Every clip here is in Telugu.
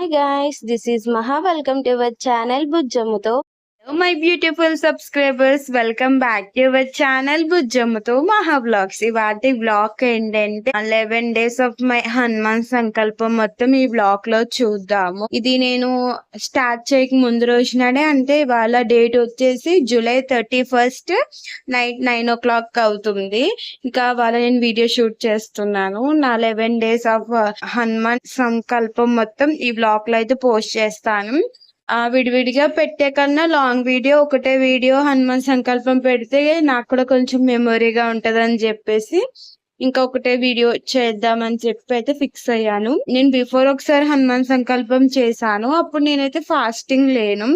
Hi guys, this is Maha. Welcome to our channel Bujjamuto. Hello my beautiful subscribers, welcome back to our channel Bujjamuto Maha Vlogs. ఇవాటి బ్లాగ్ ఏంటంటే 11 days of my హనుమాన్ సంకల్పం మొత్తం ఈ బ్లాగ్ లో చూద్దాము. ఇది నేను స్టార్ట్ చేయక ముందు రోజుననే, అంటే ఇవాళ డేట్ వచ్చేసి July 31st నైట్ 9 o'clock అవుతుంది. ఇంకా వాళ్ళ నేను వీడియో షూట్ చేస్తున్నాను. నా 11 days ఆఫ్ హనుమాన్ సంకల్పం మొత్తం ఈ బ్లాగ్ లో అయితే పోస్ట్ చేస్తాను. విడివిడిగా పెట్టే కన్నా లాంగ్ వీడియో, ఒకటే వీడియో హనుమాన్ సంకల్పం పెడితే నాకు కూడా కొంచెం మెమొరీగా ఉంటదని చెప్పేసి ఇంకొకటే వీడియో చేద్దామని చెప్పి అయితే ఫిక్స్ అయ్యాను. నేను బిఫోర్ ఒకసారి హనుమాన్ సంకల్పం చేశాను, అప్పుడు నేనైతే ఫాస్టింగ్ లేను.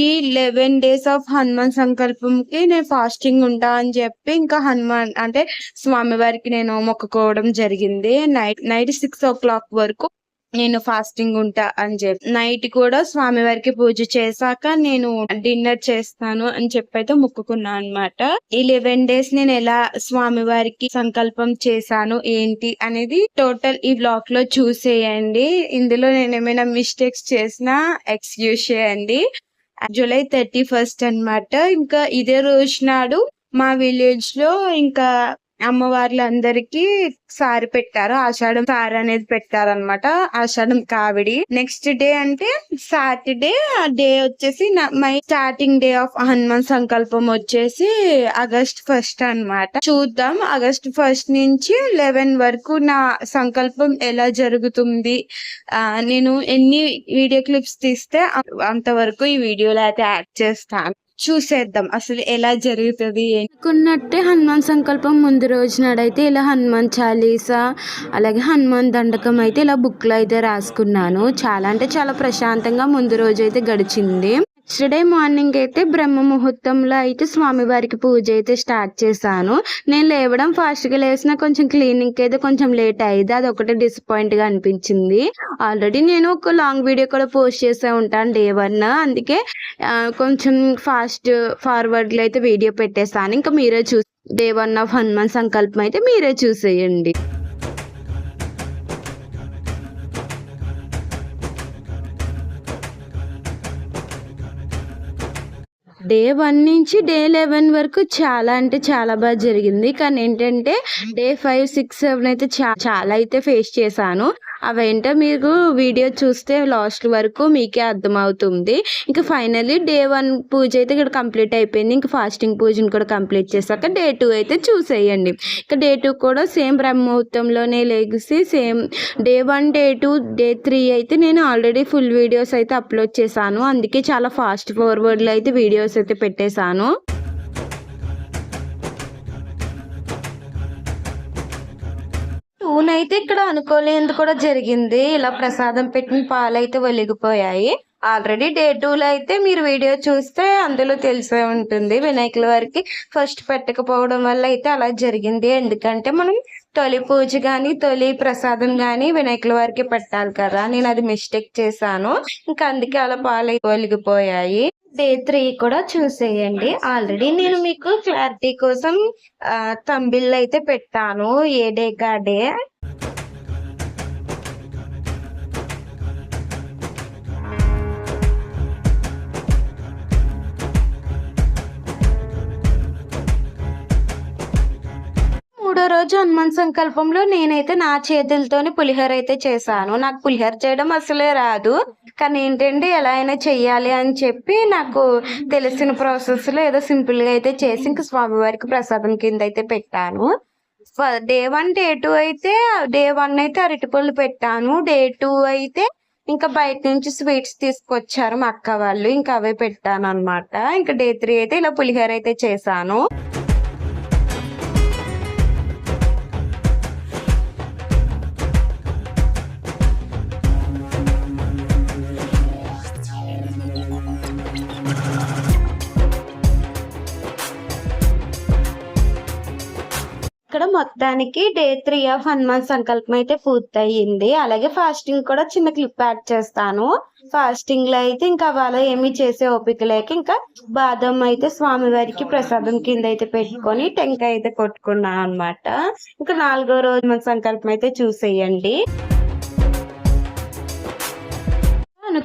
ఈ 11 days ఆఫ్ హనుమాన్ సంకల్పంకి నేను ఫాస్టింగ్ ఉంటా అని చెప్పి ఇంకా హనుమాన్ అంటే స్వామి వారికి నేను మొక్కుకోవడం జరిగింది. నైట్ 6 o'clock వరకు నేను ఫాస్టింగ్ ఉంటా అని చెప్పి, నైట్ కూడా స్వామి వారికి పూజ చేశాక నేను డిన్నర్ చేస్తాను అని చెప్పి అయితే మొక్కుకున్నాను అనమాట. ఈ 11 days నేను ఎలా స్వామి వారికి సంకల్పం చేశాను ఏంటి అనేది టోటల్ ఈ బ్లాగ్ లో చూసేయండి. ఇందులో నేను ఏమైనా మిస్టేక్స్ చేసినా ఎక్స్క్యూజ్ చేయండి. July 31st అన్నమాట. ఇంకా ఇదే రోజు నాడు మా విలేజ్ లో ఇంకా అమ్మవార్లందరికీ సారి పెట్టారు. ఆషాఢం సారి అనేది పెట్టారనమాట. ఆషాఢం కావిడి. నెక్స్ట్ డే అంటే సాటర్డే డే వచ్చేసి my starting day of Hanuman సంకల్పం వచ్చేసి August 1st అన్నమాట. చూద్దాం August 1st నుంచి 11 వరకు నా సంకల్పం ఎలా జరుగుతుంది. నేను ఎన్ని వీడియో క్లిప్స్ తీస్తే అంతవరకు ఈ వీడియోలో అయితే యాడ్ చేస్తాను. చూసేద్దాం అసలు ఎలా జరుగుతుంది అనుకున్నట్టే. హనుమాన్ సంకల్పం ముందు రోజు నాడైతే ఇలా హనుమాన్ చాలీసా అలాగే హనుమాన్ దండకం అయితే ఇలా బుక్ లో అయితే రాసుకున్నాను. చాలా అంటే చాలా ప్రశాంతంగా ముందు రోజు అయితే గడిచింది. నెక్స్ట్ డే మార్నింగ్ అయితే బ్రహ్మ ముహూర్తంలో అయితే స్వామివారికి పూజ అయితే స్టార్ట్ చేశాను. నేను లేవడం ఫాస్ట్ గా లేసిన కొంచెం క్లీనింగ్ అయితే కొంచెం లేట్ అయ్యింది. అది ఒకటి డిసప్పాయింట్ గా అనిపించింది. ఆల్రెడీ నేను ఒక లాంగ్ వీడియో కూడా పోస్ట్ చేసే ఉంటాను డే 1, అందుకే కొంచెం ఫార్వర్డ్ లో అయితే వీడియో పెట్టేస్తాను. ఇంకా మీరే డే 1 ఆఫ్ హనుమాన్ సంకల్పం అయితే మీరే చూసేయండి. డే 1 నుంచి డే 11 వరకు చాలా అంటే చాలా బాగా జరిగింది. కానీ ఏంటంటే డే 5, 6, 7 అయితే చాలా అయితే ఫేస్ చేశాను. అవేంటో మీరు వీడియో చూస్తే లాస్ట్ వరకు మీకే అర్థమవుతుంది. ఇంకా ఫైనల్లీ డే 1 పూజ అయితే ఇక్కడ కంప్లీట్ అయిపోయింది. ఇంకా ఫాస్టింగ్ పూజను కూడా కంప్లీట్ చేశాక డే 2 అయితే చూసేయండి. ఇంకా డే 2 కూడా సేమ్ బ్రహ్మముహూర్తంలోనే లేచి సేమ్ డే 1, డే 2, డే 3 అయితే నేను ఆల్రెడీ ఫుల్ వీడియోస్ అయితే అప్లోడ్ చేశాను. అందుకే చాలా ఫాస్ట్ ఫార్వర్డ్లో అయితే వీడియోస్ అయితే పెట్టేశాను. అయితే ఇక్కడ అనుకోలేందుకు కూడా జరిగింది. ఇలా ప్రసాదం పెట్టిన పాలు అయితే ఒలిగిపోయాయి. ఆల్రెడీ డే 2లో అయితే మీరు వీడియో చూస్తే అందులో తెలిసే ఉంటుంది. వినాయకుల వారికి ఫస్ట్ పెట్టకపోవడం వల్ల అయితే అలా జరిగింది. ఎందుకంటే మనం తొలి పూజ కానీ తొలి ప్రసాదం కానీ వినాయకుల వారికి పెట్టాలి కదా. నేను అది మిస్టేక్ చేశాను. ఇంకా అందుకే అలా పాలు అయితే ఒలిగిపోయాయి. డే 3 కూడా చూసేయండి. ఆల్రెడీ నేను మీకు క్లారిటీ కోసం థంబ్నెయిల్ అయితే పెట్టాను ఏ డే కా డే. మూడో రోజు హనుమాన్ సంకల్పంలో నేనైతే నా చేతులతోనే పులిహోర అయితే చేశాను. నాకు పులిహోర చేయడం అసలే రాదు. కానీ ఏంటంటే ఎలా అయినా చెయ్యాలి అని చెప్పి నాకు తెలిసిన ప్రాసెస్లో ఏదో సింపుల్గా అయితే చేసి ఇంకా స్వామివారికి ప్రసాదం కింద అయితే పెట్టాను. డే 1, డే 2 అయితే డే 1 అయితే అరటిపళ్ళు పెట్టాను. డే 2 అయితే ఇంకా బయట నుంచి స్వీట్స్ తీసుకొచ్చారు మా అక్క వాళ్ళు, ఇంకా అవే పెట్టాను అనమాట. ఇంకా డే 3 అయితే ఇలా పులిహోర అయితే చేశాను. ఇక్కడ మొత్తానికి డే 3 ఆఫ్ హనుమాన్ సంకల్పం అయితే పూర్తయింది. అలాగే ఫాస్టింగ్ కూడా చిన్న క్లిప్ యాడ్ చేస్తాను. ఫాస్టింగ్ లో అయితే ఇంకా వాళ్ళ ఏమి చేసే ఓపిక లేక ఇంకా బాదం అయితే స్వామివారికి ప్రసాదం కింద అయితే పెట్టుకొని టెంకాయ అయితే కొట్టుకున్నాను అనమాట. ఇంకా 4వ రోజు మన సంకల్పం అయితే చూసేయండి.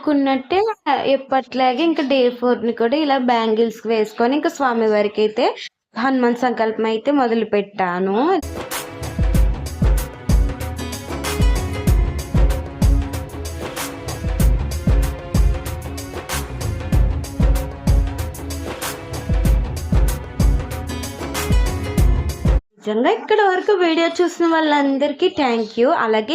అనుకున్నట్టే ఎప్పట్లాగే ఇంకా డే 4ని కూడా ఇలా బ్యాంగిల్స్ వేసుకొని ఇంకా స్వామి వారికి అయితే హనుమాన్ సంకల్పం అయితే మొదలు పెట్టాను. నిజంగా ఇక్కడ వరకు వీడియో చూసిన వాళ్ళందరికీ థ్యాంక్ యూ. అలాగే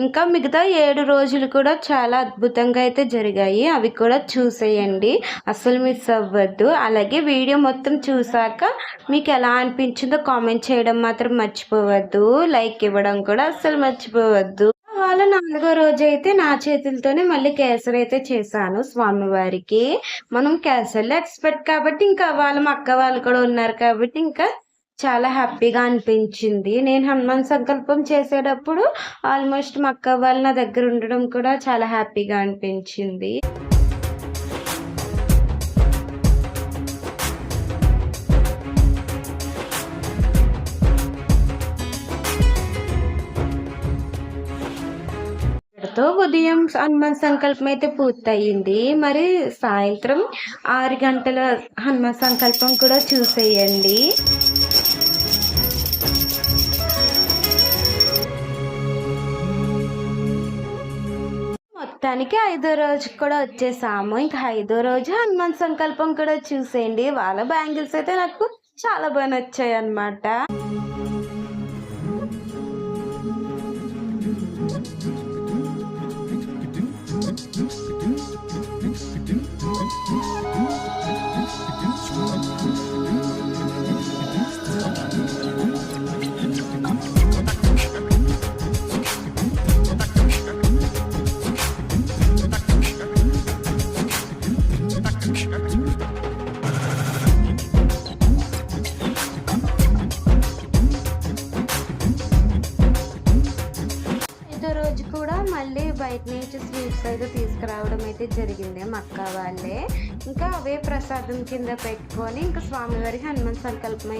ఇంకా మిగతా 7 రోజులు కూడా చాలా అద్భుతంగా అయితే జరిగాయి. అవి కూడా చూసేయండి, అసలు మిస్ అవ్వద్దు. అలాగే వీడియో మొత్తం చూసాక మీకు ఎలా అనిపించిందో కామెంట్ చేయడం మాత్రం మర్చిపోవద్దు. లైక్ ఇవ్వడం కూడా అస్సలు మర్చిపోవద్దు. వాళ్ళ 4వ రోజు అయితే నా చేతులతోనే మళ్ళీ కేసరి అయితే చేశాను స్వామివారికి. మనం కేసరిలో ఎక్స్పర్ట్ కాబట్టి ఇంకా మా అక్క వాళ్ళు కూడా ఉన్నారు కాబట్టి ఇంకా చాలా హ్యాపీగా అనిపించింది. నేను హనుమాన్ సంకల్పం చేసేటప్పుడు ఆల్మోస్ట్ మా అక్క వాళ్ళు నా దగ్గర ఉండడం కూడా చాలా హ్యాపీగా అనిపించింది. ఉదయం హనుమాన్ సంకల్పం అయితే పూర్తయింది. మరి సాయంత్రం 6 గంటల హనుమాన్ సంకల్పం కూడా చూసేయండి. మొత్తానికి 5వ రోజు కూడా వచ్చేసాము. ఇంకా 5వ రోజు హనుమాన్ సంకల్పం కూడా చూసేయండి. వాళ్ళ బ్యాంగిల్స్ అయితే నాకు చాలా బాగా నచ్చాయి అన్నమాట. రోజు కూడా మళ్ళీ బయట నుంచి స్వీట్స్ అయితే తీసుకురావడం అయితే జరిగింది మా అక్క వాళ్ళే. ఇంకా అవే ప్రసాదం కింద పెట్టుకొని ఇంకా స్వామివారికి హనుమాన్ సంకల్పం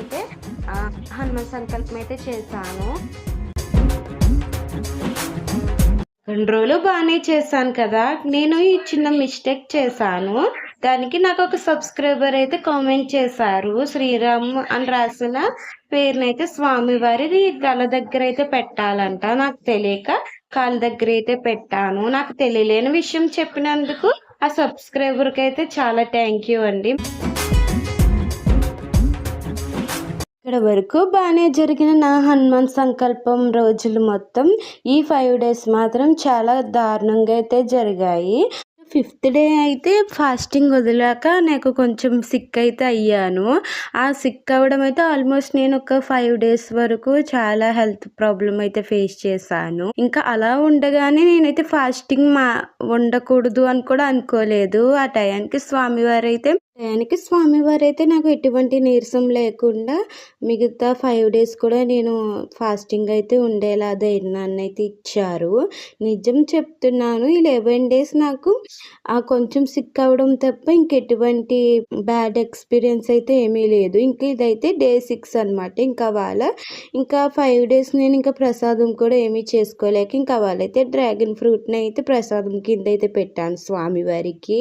అయితే చేశాను. 2 రోజులు బాగానే చేశాను కదా. నేను ఈ చిన్న మిస్టేక్ చేశాను. దానికి నాకు ఒక సబ్స్క్రైబర్ అయితే కామెంట్ చేశారు. శ్రీరామ్ అని రాసిన పేరునైతే స్వామివారి గల దగ్గర అయితే పెట్టాలంట. నాకు తెలియక కాళ్ళ దగ్గర అయితే పెట్టాను. నాకు తెలియలేని విషయం చెప్పినందుకు ఆ సబ్స్క్రైబర్కి అయితే చాలా థ్యాంక్ యూ అండి. ఇక్కడ వరకు బాగానే జరిగిన నా హనుమాన్ సంకల్పం రోజులు మొత్తం ఈ 5 డేస్ మాత్రం చాలా దారుణంగా అయితే జరిగాయి. 5th డే అయితే ఫాస్టింగ్ వదిలాక నాకు కొంచెం సిక్ అయితే అయ్యాను. ఆ సిక్ అవ్వడం అయితే ఆల్మోస్ట్ నేను ఒక 5 డేస్ వరకు చాలా హెల్త్ ప్రాబ్లం అయితే ఫేస్ చేశాను. ఇంకా అలా ఉండగానే నేనైతే ఫాస్టింగ్ ఉండకూడదు అని కూడా అనుకోలేదు. ఆ టయానికి స్వామివారు అయితే నాకు ఎటువంటి నీరసం లేకుండా మిగతా 5 డేస్ కూడా నేను ఫాస్టింగ్ అయితే ఉండేలా ధైర్యాన్ని అయితే ఇచ్చారు. నిజం చెప్తున్నాను, ఈ 11 డేస్ నాకు కొంచెం సిక్ అవ్వడం తప్ప ఇంకెటువంటి బ్యాడ్ ఎక్స్పీరియన్స్ అయితే ఏమీ లేదు. ఇంకా ఇదైతే డే 6 అనమాట. ఇంకా 5 డేస్ నేను ఇంకా ప్రసాదం కూడా ఏమీ చేసుకోలేక ఇంకా వాళ్ళైతే డ్రాగన్ ఫ్రూట్ని అయితే ప్రసాదం కింద అయితే పెట్టాను స్వామివారికి.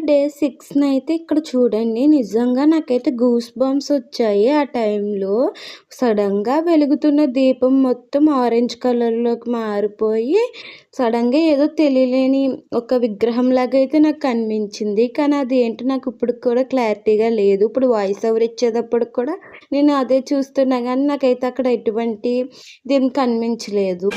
డే 6 అయితే ఇక్కడ చూడండి, నిజంగా నాకైతే గూస్ బంప్స్ వచ్చాయి. ఆ టైంలో సడన్గా వెలుగుతున్న దీపం మొత్తం ఆరెంజ్ కలర్లోకి మారిపోయి సడన్గా ఏదో తెలియలేని ఒక విగ్రహం లాగా అయితే నాకు కనిపించింది. కానీ అది ఏంటో నాకు ఇప్పుడు కూడా క్లారిటీగా లేదు. ఇప్పుడు వాయిస్ ఓవర్ ఇచ్చేటప్పుడు కూడా నేను అదే చూస్తున్నా కానీ నాకైతే అక్కడ ఎటువంటి దీని కనిపించలేదు.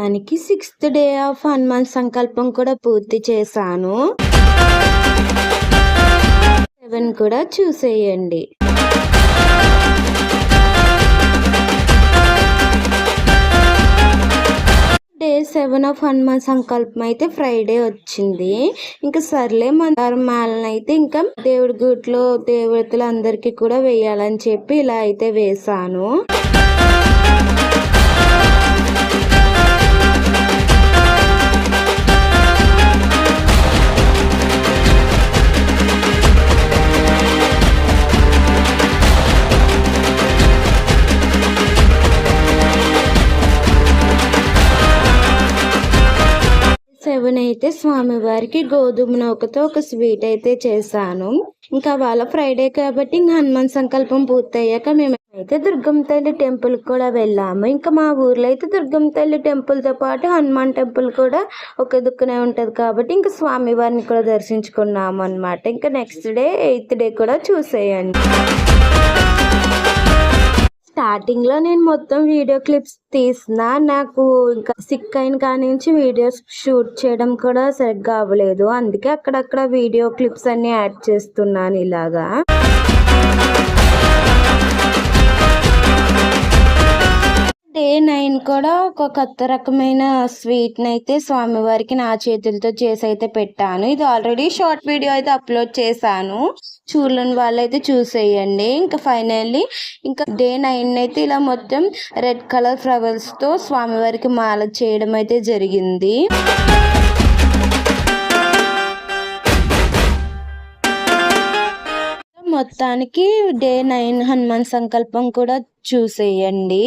మొత్తానికి 6th డే ఆఫ్ హనుమాన్ సంకల్పం కూడా పూర్తి చేశాను. 7 కూడా చూసేయండి. డే 7 ఆఫ్ హనుమాన్ సంకల్పం అయితే ఫ్రైడే వచ్చింది. ఇంకా సర్లే మందారం మాలను అయితే ఇంకా దేవుడి గుట్లో దేవతలందరికీ కూడా వేయాలని చెప్పి ఇలా అయితే వేసాను. అయితే స్వామివారికి గోధుమ నూకతో ఒక స్వీట్ అయితే చేశాను. ఇంకా వాళ్ళ ఫ్రైడే కాబట్టి ఇంకా హనుమాన్ సంకల్పం పూర్తయ్యాక మేము అయితే దుర్గమ్మ తల్లి టెంపుల్ కూడా వెళ్ళాము. ఇంకా మా ఊర్లో అయితే దుర్గమ్మ తల్లి టెంపుల్ తో పాటు హనుమాన్ టెంపుల్ కూడా ఒక దుక్కునే ఉంటది కాబట్టి ఇంకా స్వామివారిని కూడా దర్శించుకున్నాము అన్నమాట. ఇంకా నెక్స్ట్ డే 8th డే కూడా చూసేయండి. స్టార్టింగ్ లో నేను మొత్తం వీడియో క్లిప్స్ తీసిన, నాకు ఇంకా సిక్ అయిన కాడి నుంచి వీడియోస్ షూట్ చేయడం కూడా సరిగ్గా అవ్వలేదు. అందుకే అక్కడక్కడ వీడియో క్లిప్స్ అన్ని యాడ్ చేస్తున్నాను ఇలాగా. డే 9 కూడా ఒక కొత్త రకమైన స్వీట్ అయితే స్వామివారికి నా చేతులతో చేసి అయితే పెట్టాను. ఇది ఆల్రెడీ షార్ట్ వీడియో అయితే అప్లోడ్ చేశాను, చూడని వాళ్ళైతే చూసేయండి. ఇంకా ఫైనల్లీ ఇంకా డే 9 అయితే ఇలా మొత్తం రెడ్ కలర్ ఫ్లవర్స్ తో స్వామివారికి మాల చేయడం అయితే జరిగింది. మొత్తానికి డే 9 హనుమాన్ సంకల్పం కూడా చూసేయండి.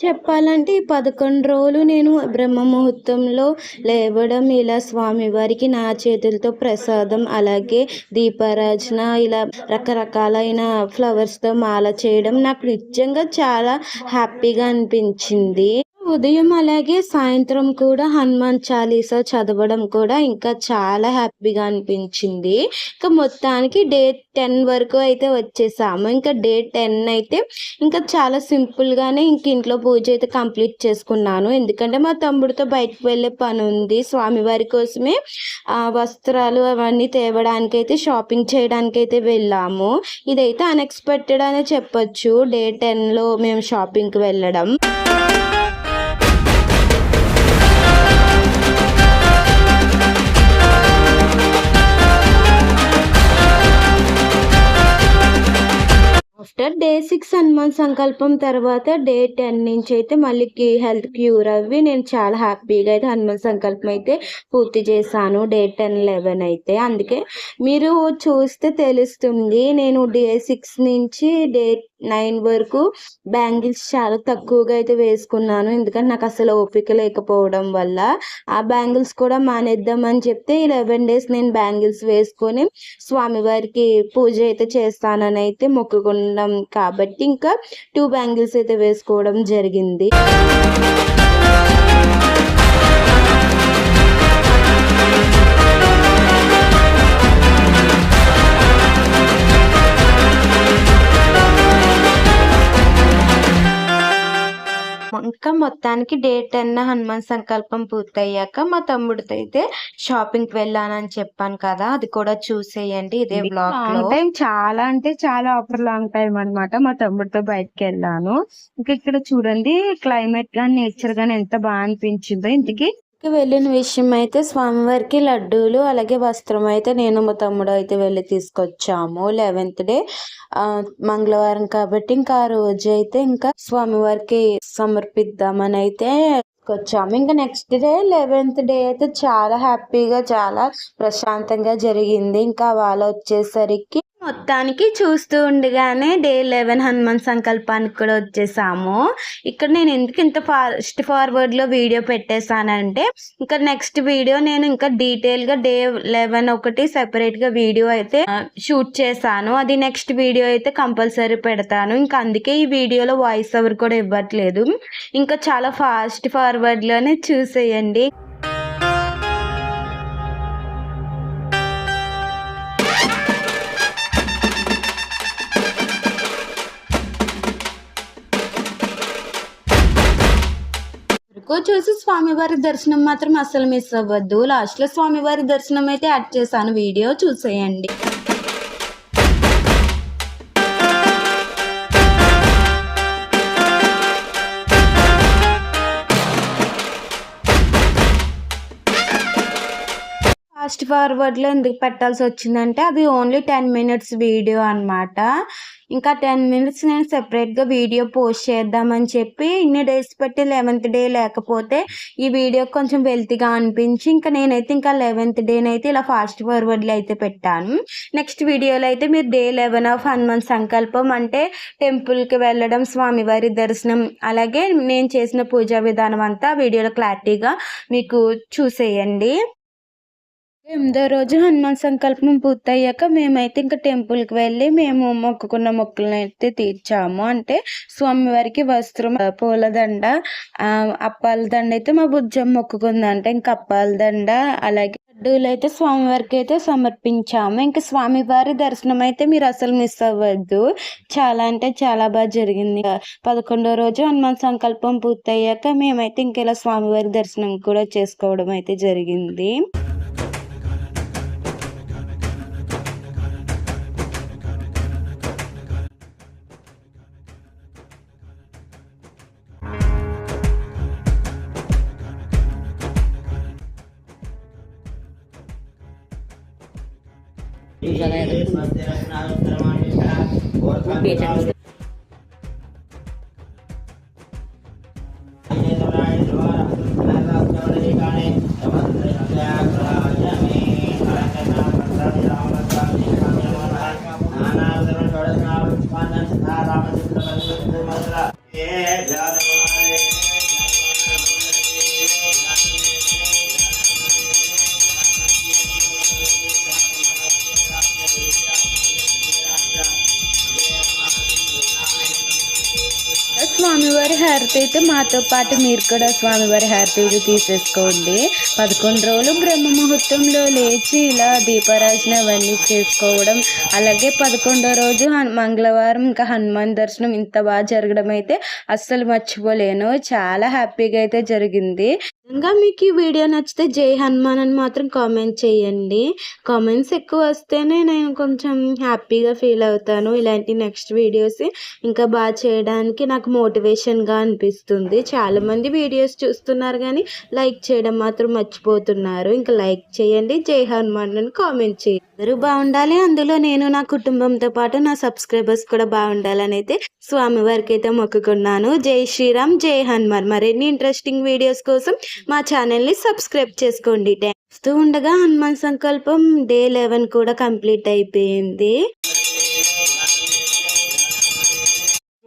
చెప్పాలంటే ఈ 11 రోజులు నేను బ్రహ్మ ముహూర్తంలో లేవడం, ఇలా స్వామివారికి నా చేతులతో ప్రసాదం, అలాగే దీపారాజన, ఇలా రకరకాలైన ఫ్లవర్స్ తో మాల చేయడం నాకు నిజంగా చాలా హ్యాపీగా అనిపించింది. ఉదయం అలాగే సాయంత్రం కూడా హనుమాన్ చాలీసా చదవడం కూడా ఇంకా చాలా హ్యాపీగా అనిపించింది. ఇంకా మొత్తానికి డే 10 వరకు అయితే వచ్చేసాము. ఇంకా డే 10 అయితే ఇంకా చాలా సింపుల్ గానే ఇంక ఇంట్లో పూజ అయితే కంప్లీట్ చేసుకున్నాను. ఎందుకంటే మా తమ్ముడితో బయటకు వెళ్ళే పని ఉంది. స్వామివారి కోసమే వస్త్రాలు అవన్నీ తేవడానికి అయితే షాపింగ్ చేయడానికి అయితే వెళ్ళాము. ఇదైతే అన్ఎక్స్పెక్టెడ్ అనే చెప్పొచ్చు, డే 10లో మేము షాపింగ్కి వెళ్ళడం. ఆఫ్టర్ డే 6 హనుమాన్ సంకల్పం తర్వాత డే 10 నుంచి అయితే మళ్ళీ హెల్త్ క్యూర్ అవ్వి నేను చాలా హ్యాపీగా అయితే హనుమాన్ సంకల్పం అయితే పూర్తి చేశాను. డే 10, 11 అయితే అందుకే మీరు చూస్తే తెలుస్తుంది. నేను డే 6 నుంచి డే 9 వరకు బ్యాంగిల్స్ చాలా తక్కువగా అయితే వేసుకున్నాను. ఎందుకంటే నాకు అసలు ఓపిక లేకపోవడం వల్ల ఆ బ్యాంగిల్స్ కూడా మానేద్దామని చెప్తే 11 డేస్ నేను బ్యాంగిల్స్ వేసుకొని స్వామివారికి పూజ అయితే చేస్తానని అయితే మొక్కుకున్నాం కాబట్టి ఇంకా 2 బ్యాంగిల్స్ అయితే వేసుకోవడం జరిగింది. ఇంకా మొత్తానికి డే 10 హనుమాన్ సంకల్పం పూర్తయ్యాక మా తమ్ముడితో అయితే షాపింగ్ కి వెళ్ళానని చెప్పాను కదా, అది కూడా చూసేయండి ఇదే బ్లాగ్ లో. చాలా అంటే చాలా ఆఫర్ లాంగ్ టైం అన్నమాట. మా తమ్ముడితో బయటకు వెళ్ళాను. ఇంకా ఇక్కడ చూడండి క్లైమేట్ గానీ నేచర్ గానీ ఎంత బాగా అనిపించిందో. ఇంటికి వెళ్ళిన విషయం అయితే స్వామివారికి లడ్డూలు అలాగే వస్త్రం అయితే నేను మా తమ్ముడు అయితే వెళ్ళి తీసుకొచ్చాము. 11th డే మంగళవారం కాబట్టి ఇంకా ఆ రోజు అయితే ఇంకా స్వామివారికి సమర్పిద్దామని అయితే వచ్చాము. ఇంకా నెక్స్ట్ డే 11th డే అయితే చాలా హ్యాపీగా చాలా ప్రశాంతంగా జరిగింది. ఇంకా వాళ్ళ వచ్చేసరికి మొత్తానికి చూస్తూ ఉండగానే డే 11 హనుమాన్ సంకల్పానికి కూడా వచ్చేసాము. ఇక్కడ నేను ఎందుకు ఇంత ఫాస్ట్ ఫార్వర్డ్ లో వీడియో పెట్టేశానంటే ఇంకా నెక్స్ట్ వీడియో నేను ఇంకా డీటెయిల్ గా డే 11 ఒకటి సెపరేట్ గా వీడియో అయితే షూట్ చేశాను. అది నెక్స్ట్ వీడియో అయితే కంపల్సరీ పెడతాను. ఇంకా అందుకే ఈ వీడియోలో వాయిస్ ఓవర్ కూడా ఇవ్వట్లేదు. ఇంకా చాలా ఫాస్ట్ ఫార్వర్డ్ లోనే చూసేయండి. వరకు చూసి స్వామివారి దర్శనం మాత్రం అస్సలు మిస్ అవ్వద్దు. లాస్ట్ లో స్వామివారి దర్శనం అయితే యాడ్ చేశాను, వీడియో చూసేయండి. ఫాస్ట్ ఫార్వర్డ్లో ఎందుకు పెట్టాల్సి వచ్చిందంటే అది ఓన్లీ 10 minutes వీడియో అనమాట. ఇంకా 10 minutes నేను సెపరేట్గా వీడియో పోస్ట్ చేద్దామని చెప్పి ఇన్ని డేస్ పెట్టి 11th డే లేకపోతే ఈ వీడియో కొంచెం వెల్తీగా అనిపించి ఇంకా నేనైతే ఇంకా 11th డేనైతే ఇలా ఫాస్ట్ ఫార్వర్డ్లో అయితే పెట్టాను. నెక్స్ట్ వీడియోలో అయితే మీరు డే 11 ఆఫ్ హనుమాన్ సంకల్పం అంటే టెంపుల్కి వెళ్ళడం, స్వామివారి దర్శనం, అలాగే నేను చేసిన పూజా విధానం అంతా వీడియోలో క్లారిటీగా మీకు చూసేయండి. 8వ రోజు హనుమాన్ సంకల్పం పూర్తయ్యాక మేమైతే ఇంకా టెంపుల్కి వెళ్ళి మేము మొక్కుకున్న మొక్కులను అయితే తీర్చాము. అంటే స్వామివారికి వస్త్రం, పూలదండ, అప్పాల దండ అయితే మా బుజ్జమ్మ మొక్కుకుందంటే ఇంకా అప్పాల దండ అలాగే లడ్డూలు అయితే స్వామివారికి అయితే సమర్పించాము. ఇంకా స్వామివారి దర్శనం అయితే మీరు అసలు మిస్ అవ్వద్దు, చాలా అంటే చాలా బాగా జరిగింది. 11వ రోజు హనుమాన్ సంకల్పం పూర్తయ్యాక మేమైతే ఇంకా ఇలా స్వామివారి దర్శనం కూడా చేసుకోవడం అయితే జరిగింది. స్వామివారి హారతి అయితే మాతో పాటు మీరు కూడా స్వామివారి హారతి తీసేసుకోండి. 11 రోజులు బ్రహ్మ ముహూర్తంలో లేచి ఇలా దీపారాజన అవన్నీ చేసుకోవడం, అలాగే 11వ రోజు మంగళవారం ఇంకా హనుమాన్ దర్శనం ఇంత బాగా జరగడం అయితే అస్సలు మర్చిపోలేను. చాలా హ్యాపీగా అయితే జరిగింది. ఇంకా మీకు ఈ వీడియో నచ్చితే జై హనుమాన్ అని మాత్రం కామెంట్ చేయండి. కామెంట్స్ ఎక్కువ వస్తేనే నేను కొంచెం హ్యాపీగా ఫీల్ అవుతాను. ఇలాంటి నెక్స్ట్ వీడియోస్ ఇంకా బాగా చేయడానికి నాకు మోటివేషన్గా అనిపిస్తుంది. చాలామంది వీడియోస్ చూస్తున్నారు కానీ లైక్ చేయడం మాత్రం మర్చిపోతున్నారు. ఇంకా లైక్ చేయండి, జై హనుమాన్ అని కామెంట్ చేయండి. అందరూ బాగుండాలి, అందులో నేను నా కుటుంబంతో పాటు నా సబ్స్క్రైబర్స్ కూడా బాగుండాలని అయితే స్వామివారికి అయితే మొక్కుకున్నాను. జై శ్రీరామ్, జై హనుమాన్. మరిన్ని ఇంట్రెస్టింగ్ వీడియోస్ కోసం మా ఛానల్ని సబ్స్క్రైబ్ చేసుకోండి. వస్తూ ఉండగా హనుమాన్ సంకల్పం డే 11 కూడా కంప్లీట్ అయిపోయింది.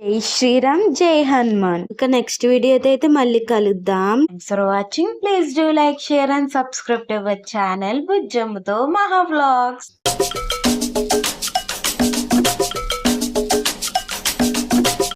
జై శ్రీరామ్, జై హనుమాన్. ఇంకా నెక్స్ట్ వీడియో అయితే మళ్ళీ కలుద్దాం. Thanks for watching. Please do like, share and subscribe to our channel బుజ్జమ్మతో మహా వ్లాగ్స్.